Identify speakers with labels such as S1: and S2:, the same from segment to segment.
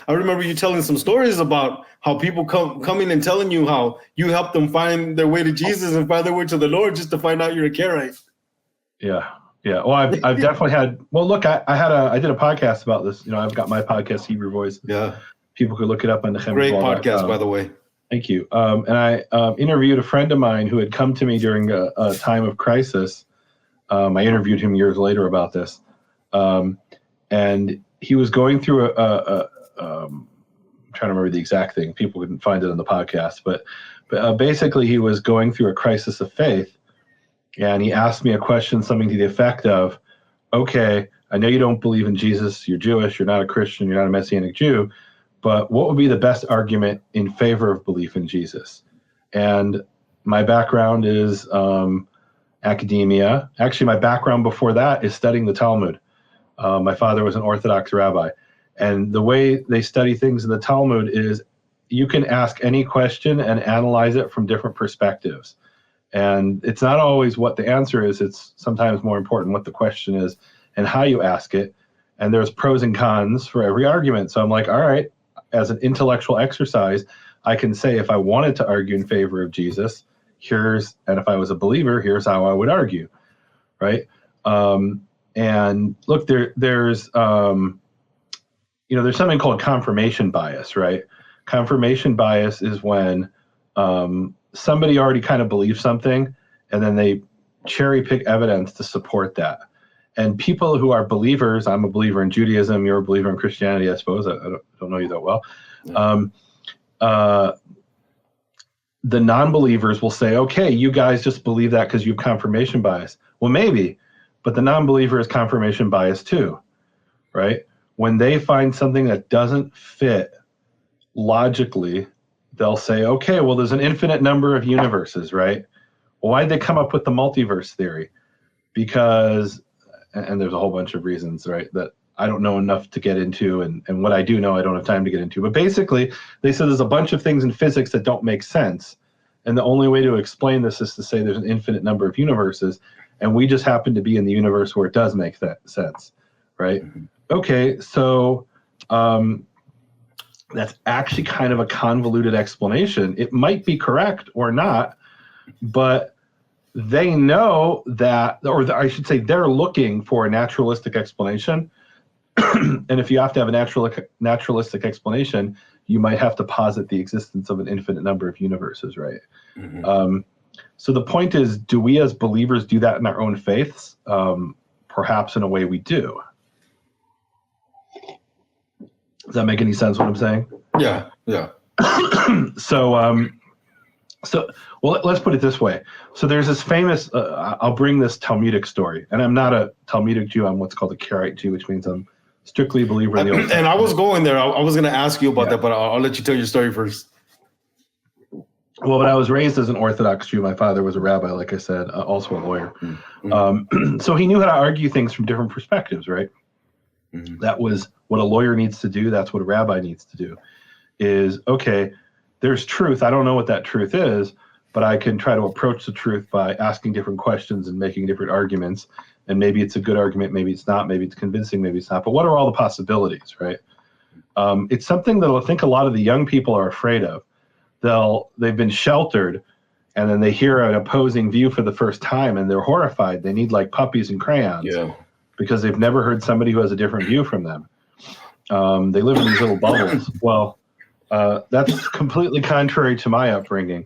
S1: I remember you telling some stories about how people coming and telling you how you helped them find their way to Jesus and find their way to the Lord just to find out you're a Karaite.
S2: Yeah. Well, I've definitely had. Well, look, I did a podcast about this. You know, I've got my podcast, Hebrew Voice.
S1: Yeah.
S2: People could look it up on the
S1: Great podcast, by the way.
S2: Thank you. And I interviewed a friend of mine who had come to me during a time of crisis. I interviewed him years later about this, and he was going through I'm trying to remember the exact thing. People couldn't find it on the podcast, but basically he was going through a crisis of faith, and he asked me a question, something to the effect of, "Okay, I know you don't believe in Jesus. You're Jewish. You're not a Christian. You're not a Messianic Jew. But what would be the best argument in favor of belief in Jesus?" And my background is academia. Actually, my background before that is studying the Talmud. My father was an Orthodox rabbi. And the way they study things in the Talmud is you can ask any question and analyze it from different perspectives. And it's not always what the answer is. It's sometimes more important what the question is and how you ask it. And there's pros and cons for every argument. So I'm like, all right, as an intellectual exercise, I can say if I wanted to argue in favor of Jesus, and if I was a believer, here's how I would argue, right? And look, there's something called confirmation bias, right? Confirmation bias is when somebody already kind of believes something, and then they cherry pick evidence to support that. And people who are believers, I'm a believer in Judaism, you're a believer in Christianity, I suppose. I don't know you that well. The non-believers will say, okay, you guys just believe that because you have confirmation bias. Well, maybe, but the non-believer is confirmation bias too, right? When they find something that doesn't fit logically, they'll say, okay, well, there's an infinite number of universes, right? Well, why'd they come up with the multiverse theory? Because, and there's a whole bunch of reasons, right, that I don't know enough to get into, and what I do know, I don't have time to get into. But basically, they said there's a bunch of things in physics that don't make sense. And the only way to explain this is to say there's an infinite number of universes, and we just happen to be in the universe where it does make that sense, right? Mm-hmm. Okay, so that's actually kind of a convoluted explanation. It might be correct or not, but they know that, or I should say they're looking for a naturalistic explanation. And if you have to have a naturalistic explanation, you might have to posit the existence of an infinite number of universes, right? Mm-hmm. So the point is, do we as believers do that in our own faiths? Perhaps in a way we do. Does that make any sense what I'm saying?
S1: Yeah.
S2: So let's put it this way. So there's this famous, I'll bring this Talmudic story, and I'm not a Talmudic Jew, I'm what's called a Karaite Jew, which means I'm strictly a believer in the Old Testament.
S1: And I was going there. I was going to ask you about that, but I'll let you tell your story first.
S2: Well, but I was raised as an Orthodox Jew. My father was a rabbi, like I said, also a lawyer. Mm-hmm. So he knew how to argue things from different perspectives, right? Mm-hmm. That was what a lawyer needs to do. That's what a rabbi needs to do. Is, okay, there's truth. I don't know what that truth is, but I can try to approach the truth by asking different questions and making different arguments. And maybe it's a good argument, maybe it's not, maybe it's convincing, maybe it's not. But what are all the possibilities, right? It's something that I think a lot of the young people are afraid of. They've been sheltered, and then they hear an opposing view for the first time, and they're horrified. They need like puppies and crayons because they've never heard somebody who has a different view from them. They live in these little bubbles. Well, that's completely contrary to my upbringing.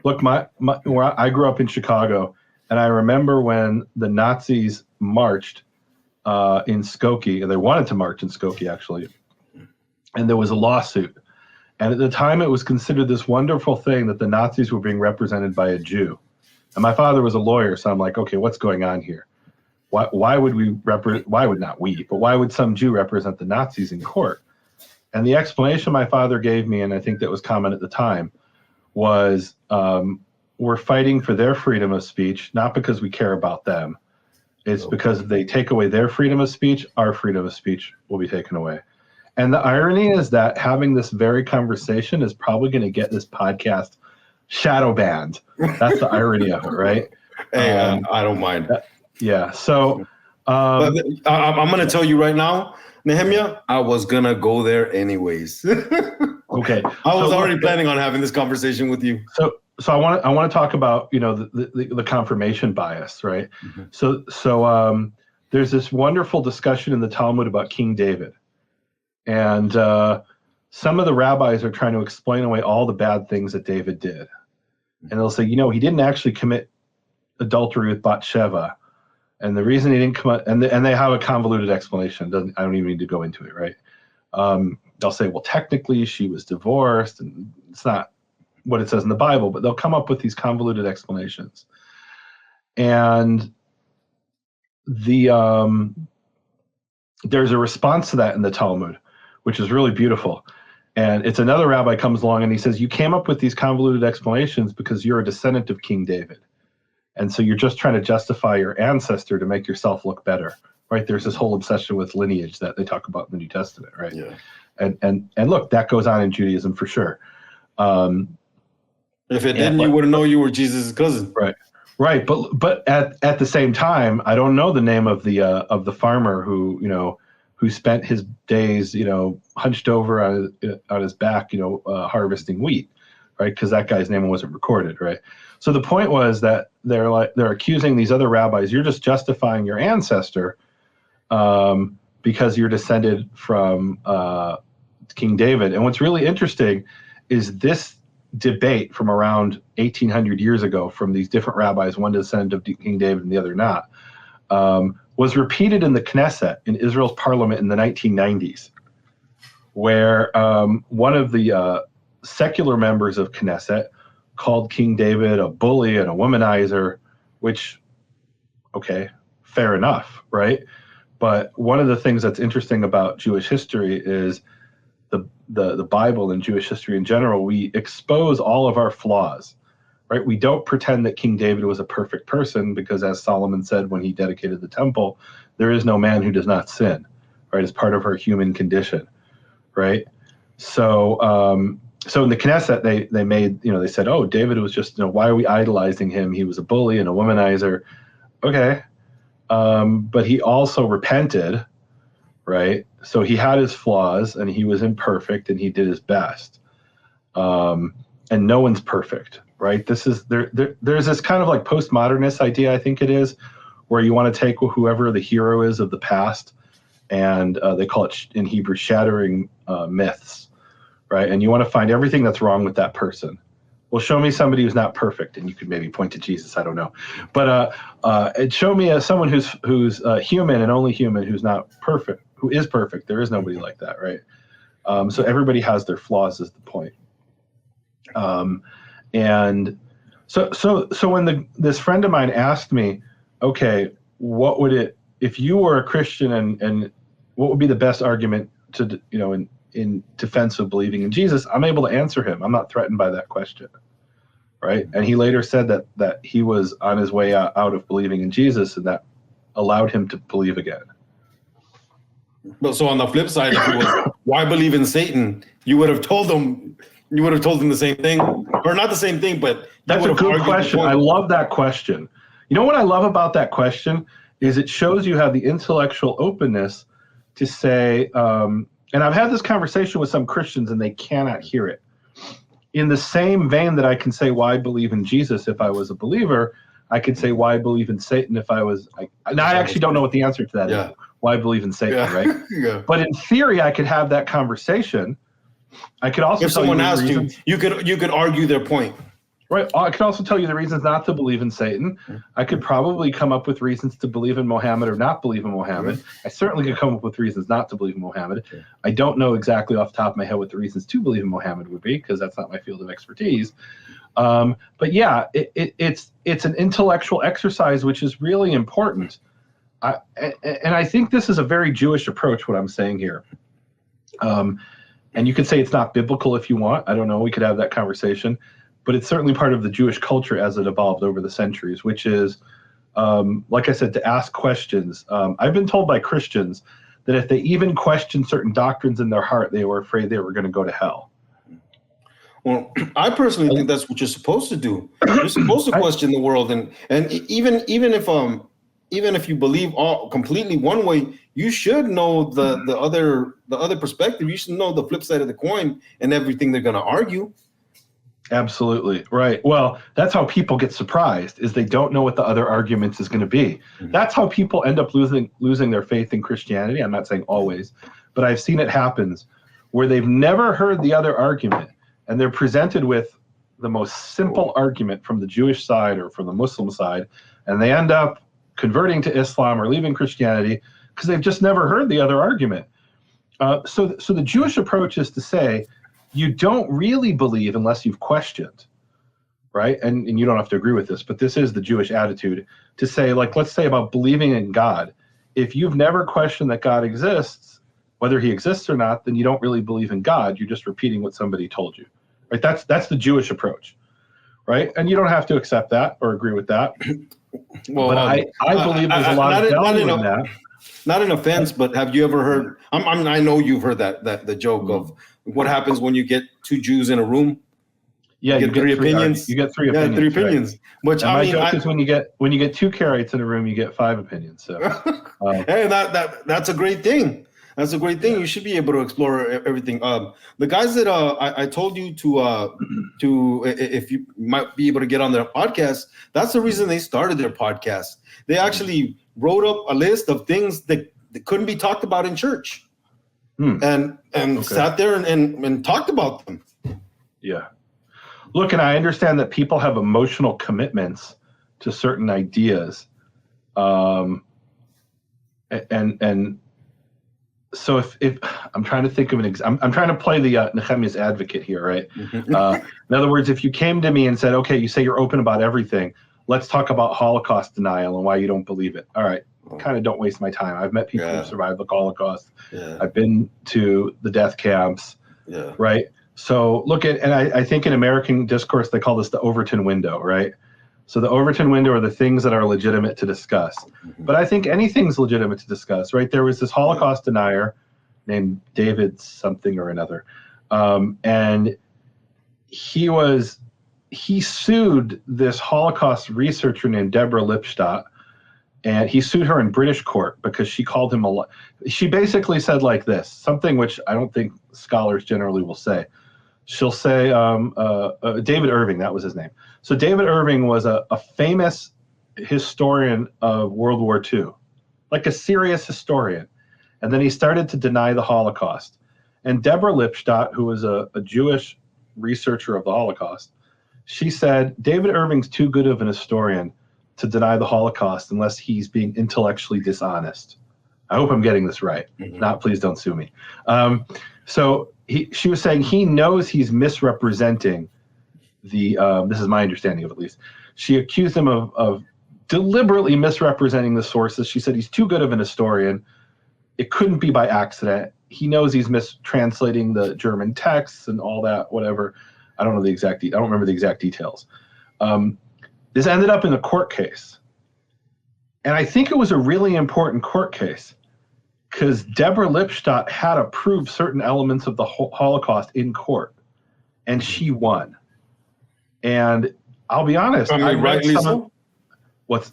S2: Look, where I grew up in Chicago, and I remember when the Nazis marched in Skokie, and they wanted to march in Skokie, actually, and there was a lawsuit. And at the time, it was considered this wonderful thing that the Nazis were being represented by a Jew. And my father was a lawyer, so I'm like, okay, what's going on here? Why would some Jew represent the Nazis in court? And the explanation my father gave me, and I think that was common at the time, was we're fighting for their freedom of speech, not because we care about them. It's because if they take away their freedom of speech, our freedom of speech will be taken away. And the irony is that having this very conversation is probably going to get this podcast shadow banned. That's the irony of it, right?
S1: Hey, I don't mind.
S2: So
S1: but I'm going to tell you right now, Nehemia, I was gonna go there anyways.
S2: Okay.
S1: I was already planning on having this conversation with you.
S2: So I want to talk about, you know, the confirmation bias, right?
S1: Mhm.
S2: So there's this wonderful discussion in the Talmud about King David, and some of the rabbis are trying to explain away all the bad things that David did, and they'll say, you know, he didn't actually commit adultery with Bathsheba, and the reason he didn't come out, and they have a convoluted explanation. I don't even need to go into it, right? They'll say, well, technically she was divorced, and it's not what it says in the Bible, but they'll come up with these convoluted explanations. And there's a response to that in the Talmud, which is really beautiful. And it's another rabbi comes along and he says, you came up with these convoluted explanations because you're a descendant of King David. And so you're just trying to justify your ancestor to make yourself look better, right? There's this whole obsession with lineage that they talk about in the New Testament, right?
S1: Yeah.
S2: And look, that goes on in Judaism for sure.
S1: If it didn't, you wouldn't know you were Jesus' cousin.
S2: Right. But at the same time, I don't know the name of the farmer who spent his days, hunched over on his back, harvesting wheat, right? Because that guy's name wasn't recorded, right? So the point was that they're accusing these other rabbis, you're just justifying your ancestor because you're descended from King David. And what's really interesting is this debate from around 1800 years ago from these different rabbis, one descendant of King David and the other not, was repeated in the Knesset, in Israel's parliament in the 1990s, where one of the secular members of Knesset called King David a bully and a womanizer, which, okay, fair enough, right? But one of the things that's interesting about Jewish history is the Bible and Jewish history in general. We expose all of our flaws, right? We don't pretend that King David was a perfect person because, as Solomon said when he dedicated the temple, there is no man who does not sin, right? It's part of our human condition, right? So in the Knesset, they made, they said, oh, David was just, why are we idolizing him? He was a bully and a womanizer. Okay. But he also repented, right? So he had his flaws and he was imperfect and he did his best. And no one's perfect, right? There's this kind of like postmodernist idea, I think it is, where you want to take whoever the hero is of the past, and they call it in Hebrew shattering myths, right? And you want to find everything that's wrong with that person. Well, show me somebody who's not perfect, and you could maybe point to Jesus. I don't know, but show me someone who's human and only human, who's not perfect, who is perfect. There is nobody like that, right? So everybody has their flaws, is the point. And so when this friend of mine asked me, okay, what would it, if you were a Christian, and what would be the best argument to, in defense of believing in Jesus, I'm able to answer him. I'm not threatened by that question, right? And he later said that he was on his way out of believing in Jesus, and that allowed him to believe again.
S1: But so on the flip side, if it was, why believe in Satan, you would have told him the same thing, or not the same thing, but
S2: that's a good question. I love that question. You know what I love about that question is it shows you have the intellectual openness to say, and I've had this conversation with some Christians and they cannot hear it. In the same vein that I can say why believe in Jesus if I was a believer, I could say why believe in Satan if I was. I actually don't know what the answer to that is. Why believe in Satan, right?
S1: Yeah.
S2: But in theory, I could have that conversation. I could also,
S1: if someone asked you could argue their point.
S2: Right. I could also tell you the reasons not to believe in Satan. I could probably come up with reasons to believe in Mohammed or not believe in Mohammed. I certainly could come up with reasons not to believe in Mohammed. I don't know exactly off the top of my head what the reasons to believe in Mohammed would be, because that's not my field of expertise. But yeah, it's an intellectual exercise, which is really important. And I think this is a very Jewish approach, what I'm saying here. And you could say it's not biblical if you want. I don't know. We could have that conversation. But it's certainly part of the Jewish culture as it evolved over the centuries, which is, like I said, to ask questions. I've been told by Christians that if they even questioned certain doctrines in their heart, they were afraid they were going to go to hell.
S1: Well, I personally think that's what you're supposed to do. You're supposed to question the world, and even if even if you believe all completely one way, you should know the other perspective. You should know the flip side of the coin and everything they're going to argue.
S2: Absolutely right. Well, that's how people get surprised, is they don't know what the other arguments is going to be. That's how people end up losing their faith in Christianity. I'm not saying always, but I've seen it happens where they've never heard the other argument, and they're presented with the most simple argument from the Jewish side or from the Muslim side, and they end up converting to Islam or leaving Christianity because they've just never heard the other argument. So the Jewish approach is to say, you don't really believe unless you've questioned, right? And you don't have to agree with this, but this is the Jewish attitude to say, like, let's say about believing in God. If you've never questioned that God exists, whether he exists or not, then you don't really believe in God. You're just repeating what somebody told you, right? That's the Jewish approach, right? And you don't have to accept that or agree with that. Well, but I believe there's a lot of value in that.
S1: Not an offense, but have you ever heard? I know you've heard that the joke of what happens when you get two Jews in a room.
S2: Yeah, you get three opinions. You get three opinions.
S1: Yeah, 3 opinions. Right. Which
S2: and my joke is when you get two Karaites in a room, you get 5 opinions. So,
S1: hey, that's a great thing. That's a great thing. Yeah. You should be able to explore everything. The guys that I told you to if you might be able to get on their podcast, that's the reason they started their podcast. They actually wrote up a list of things that couldn't be talked about in church, and sat there and talked about them.
S2: Yeah. Look, and I understand that people have emotional commitments to certain ideas, and so if I'm trying to think of an I'm trying to play the Nehemia's advocate here, right? In other words, if you came to me and said, okay, you say you're open about everything, let's talk about Holocaust denial and why you don't believe it. All right, kind of don't waste my time. I've met people who survived the Holocaust. Yeah. I've been to the death camps, right? So look at, and I think in American discourse, they call this the Overton window, right? So the Overton window are the things that are legitimate to discuss. But I think anything's legitimate to discuss, right? There was this Holocaust denier named David something or another. And he sued this Holocaust researcher named Deborah Lipstadt, and he sued her in British court because she called him she basically said like this, something which I don't think scholars generally will say. She'll say, David Irving, that was his name. So David Irving was a famous historian of World War II, like a serious historian. And then he started to deny the Holocaust. And Deborah Lipstadt, who was a Jewish researcher of the Holocaust, she said, David Irving's too good of an historian to deny the Holocaust unless he's being intellectually dishonest. I hope I'm getting this right. Not, please don't sue me. So she was saying he knows he's misrepresenting the, this is my understanding of at least. She accused him of deliberately misrepresenting the sources. She said he's too good of an historian. It couldn't be by accident. He knows he's mistranslating the German texts and all that, whatever. I don't know the exact, I don't remember the exact details. This ended up in a court case. And I think it was a really important court case because Deborah Lipstadt had to prove certain elements of the Holocaust in court, and she won. And I'll be honest, I read some but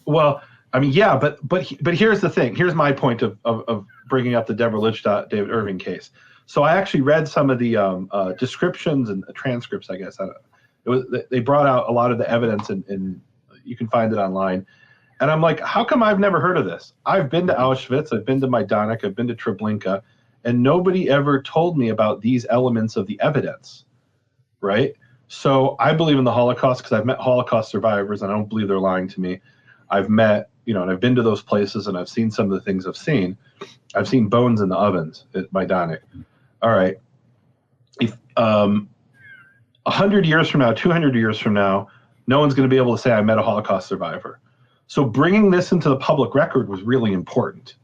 S2: here's the thing. Here's my point of bringing up the Deborah Lipstadt, David Irving case. So I actually read some of the descriptions and transcripts, I guess. They brought out a lot of the evidence, and you can find it online. And I'm like, how come I've never heard of this? I've been to Auschwitz, I've been to Majdanek, I've been to Treblinka, and nobody ever told me about these elements of the evidence, right? So I believe in the Holocaust because I've met Holocaust survivors, and I don't believe they're lying to me. I've met, and I've been to those places, and I've seen some of the things I've seen. I've seen bones in the ovens at Majdanek. All right. If 100 years from now, 200 years from now, no one's going to be able to say I met a Holocaust survivor. So bringing this into the public record was really important,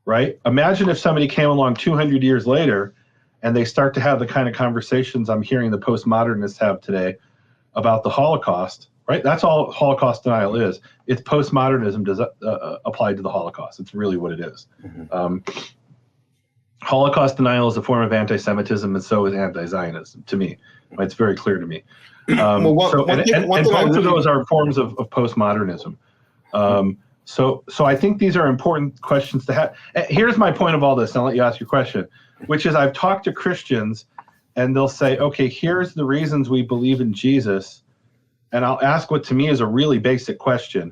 S2: right? Imagine if somebody came along 200 years later and they start to have the kind of conversations I'm hearing the postmodernists have today about the Holocaust, right? That's all Holocaust denial is. It's postmodernism applied to the Holocaust. It's really what it is. Holocaust denial is a form of anti-Semitism, and so is anti-Zionism, to me. It's very clear to me. Both of those are forms of postmodernism. So I think these are important questions to have. Here's my point of all this, and I'll let you ask your question, which is I've talked to Christians, and they'll say, okay, here's the reasons we believe in Jesus. And I'll ask what to me is a really basic question.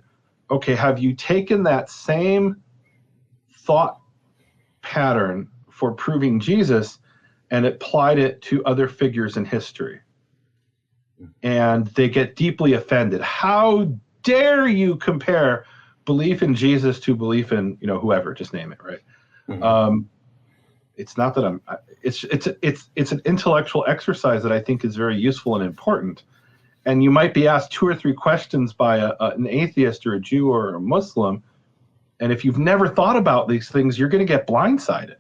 S2: Okay, have you taken that same thought pattern for proving Jesus and applied it to other figures in history? And they get deeply offended. How dare you compare belief in Jesus to belief in, whoever, just name it, right? Mm-hmm. It's not that it's an intellectual exercise that I think is very useful and important. And you might be asked 2 or 3 questions by an atheist or a Jew or a Muslim. And if you've never thought about these things, you're going to get blindsided.